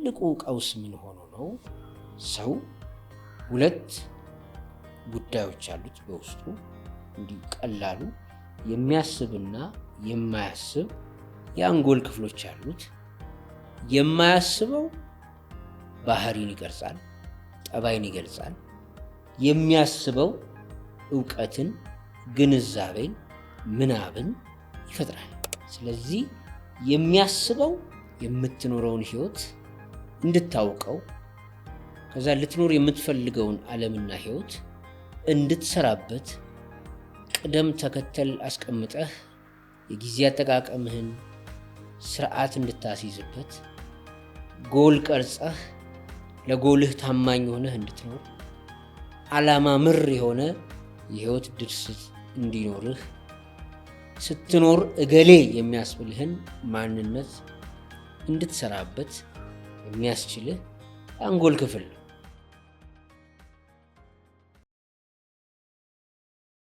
ትልቁ ቀውስ ምን ሆኖ ነው? ሰው ሁለት ጉዳዮች አሉት በውስጡ እንዲህ ቀላሉ የሚያስብና የማያስብ የአንጎል ክፍሎች አሉት። የማያስበው ባህሪን ይገልጻል፣ ጠባይን ይገልጻል። የሚያስበው ዕውቀትን፣ ግንዛቤን፣ ምናብን ይፈጥራል። ስለዚህ የሚያስበው የምትኖረውን ህይወት እንድታውቀው ከዛ ልትኖር የምትፈልገውን ዓለምና ህይወት እንድትሰራበት ቅደም ተከተል አስቀምጠህ የጊዜ አጠቃቀምህን ስርዓት እንድታስይዝበት ጎል ቀርጸህ ለጎልህ ታማኝ ሆነህ እንድትኖር ዓላማ ምር የሆነ የህይወት ድርሰት እንዲኖርህ ስትኖር እገሌ የሚያስብልህን ማንነት እንድትሰራበት የሚያስችልህ አንጎል ክፍል ነው።